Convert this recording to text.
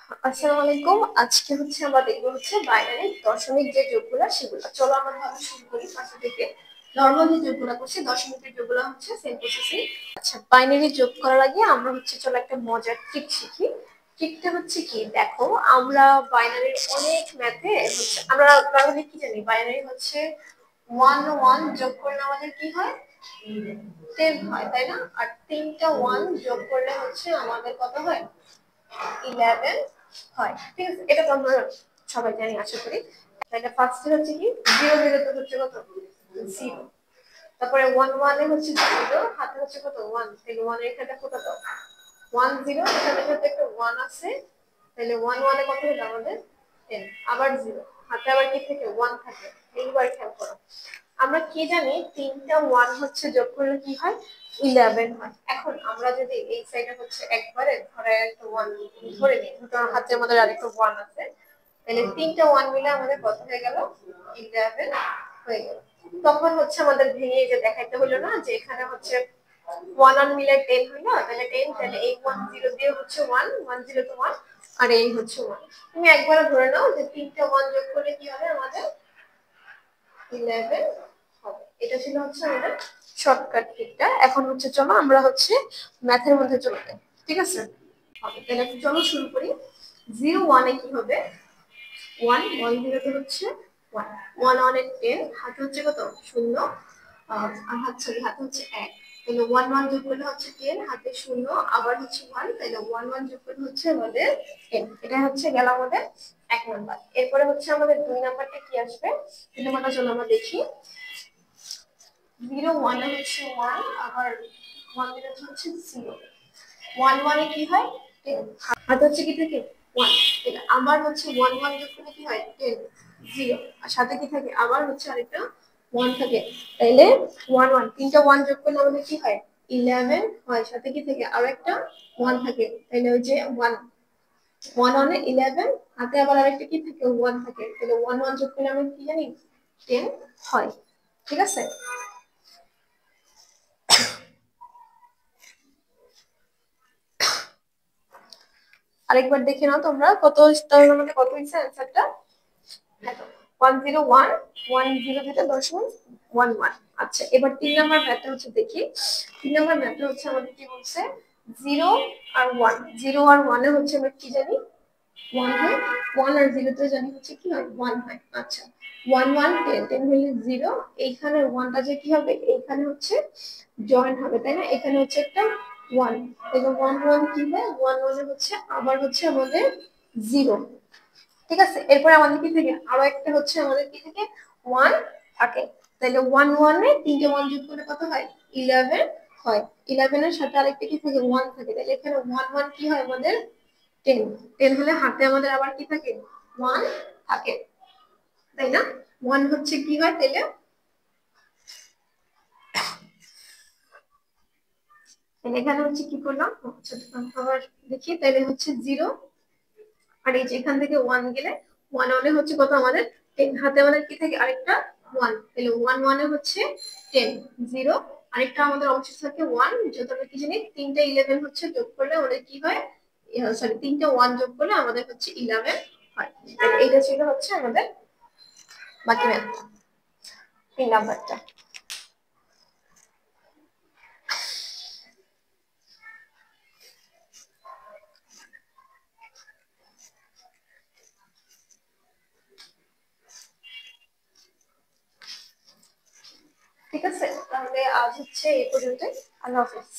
আসসালামু আলাইকুম। আজকে আমরা দেখবো বাইনারি দশমিক যে যোগগুলা সেগুলো। চলো আমরা তাহলে শুরু করি পাশে থেকে। নরমাল যে যোগগুলা করছি দশমিকের যোগগুলা সেম প্রসেসিং। আচ্ছা, বাইনারি যোগ করার আগে আমরা চলো একটা মজার ট্রিক শিখি। ট্রিকটা কি, দেখো আমরা বাইনারির অনেক ম্যাথে আমরা নরমালি কি জানি, বাইনারি ওয়ান ওয়ান যোগ করলে আমাদের কি হয়, 10 হয়, তাই না? আর তিনটা ওয়ান যোগ করলে আমাদের কত হয়, 11 হয়। ঠিক আছে, এটা তো আমরা সবাই জানি আশা করি। তাহলে ফার্স্টে কি, জিরো জিরো তো কত, জিরো। তারপরে ওয়ান ওয়ান এ জিরো, হাতে কত, ওয়ান। তাহলে ওয়ান এর এখানে কত দাও, ওয়ান জিরো, এখানে সাথে একটা ওয়ান আছে। তাহলে ওয়ান ওয়ান এ কত হলো আমাদের, 10। আবার জিরো, হাতে আবার কি থাকে, ওয়ান থাকে। এইবার খেয়াল করো, আমরা কি জানি তিনটা ওয়ান যোগ করলে কি হয়, 11 হয়। এখন আমরা যদি এই সাইডে একবারে ধরে একটা ওয়ান ধরে নিই, ধরো হাতের মধ্যে আরেকটা ওয়ান আছে, তাহলে তিনটা ওয়ান মিলে আমাদের কত হয়ে গেল, 11 হয়ে গেল। তখন আমাদের ভেঙে যে দেখাইতে হলো না যে এখানে ওয়ান ওয়ান মিলে 10 হইলো, তাহলে 10, তাহলে এই ওয়ান জিরো দিয়ে ওয়ান, ওয়ান জিরো তো ওয়ান, আর এই ওয়ান। তুমি একবার ধরে নাও যে তিনটা ওয়ান যোগ করলে কি হবে আমাদের, 11 হবে। এটা ছিল আমাদের শর্টকাট ট্রিকটা। এখন চলো আমরা ম্যাথের মধ্যে চলে যাই। ঠিক আছে, হবে। তাহলে চলো শুরু করি। 0 1 এ কি হবে, 1 1 0 তে 1 1 1 এ 10, হাতে কত, 0, আর হাতে 1। তাহলে 1 1 যোগ করলে 10, হাতে 0, আবার 1, তাহলে 1 1 যোগ করলে আমাদের 10। এটা গেল আমাদের 1 নাম্বার। এরপরে আমাদের 2 নাম্বারটা কি আসবে, এটা চলো আমরা দেখি। 0 1 এ 1, আবার 1 0 তে 0। 1 1 এ কি হয়, 10, হাতে কি থাকে, 1। তাহলে আবার 1 1 যোগ করলে কি হয়, 10, 0, আর সাথে কি থাকে, আবার আরেকটা 1 থাকে। তাইলে 1 1, তিনটা 1 যোগ করলে আমাদের কি হয়, 11 হয়। সাথে কি থাকে, আরো একটা 1 থাকে। তাইলে 1 1 1 এ 11, হাতে আবার আরেকটা কি থাকে, 1 থাকে। তাহলে 1 1 যোগ করলে আমরা কি জানি, 10 হয়। ঠিক আছে, আরেকবার দেখে নাও তোমরা কত, তাহলে আমাদের কত হয়েছে অ্যান্সারটা, 101 10 থেকে 10.11। আচ্ছা, এবার 3 নাম্বার ম্যাথটা দেখি। 3 নাম্বার ম্যাথটা আমাদের কি বলছে, 0 আর 1, 0 আর 1 এ আমরা কি জানি, 1 হয়। 1 আর 0 তে জানি কি হয়, 1 হয়। আচ্ছা, 1 1 10, 10 হলে 0, এইখানে 1 টা যে কি হবে, এইখানে জয়েন হবে, তাই না? এখানে একটা 1, তাহলে 1 1 কি হয়, 1 1 এ আবার আমাদের 0। ঠিক আছে, এরপরে আমাদের কি থাকে, আরো একটা আমাদের কি থাকে, 1 থাকে। তাহলে 1 1 এ তিনটে 1 যোগ করলে কত হয়, 11 হয়। 11 এর সাথে আরেকটা কি থাকে, 1 থাকে। তাহলে এখানে 1 1 কি হয় আমাদের, 10। 10 হলে হাতে আমাদের আবার কি থাকে, 1 থাকে, তাই না? 1 কি হয় তাহলে, এখানে কি করলাম, আবার দেখি। তাহলে 0, আর এই যে এখান থেকে 1 গেলে 1 1 এ কত আমাদের, 10, হাতে আমাদের কি থাকে, আরেকটা 1। তাহলে 1 1 এ 10, 0, আরেকটা আমাদের অবশিষ্ট থাকে 1। যত আমরা কি জানি, তিনটা 11 যোগ করলে আমাদের কি হয়, সরি, তিনটা 1 যোগ করলে আমাদের 11 হয়। তাহলে এইটা ছিল আমাদের বাকি ম্যাথ, 3 নাম্বারটা। ঠিক আছে, তাহলে আজ এই পর্যন্তই। আল্লাহ হাফেজ।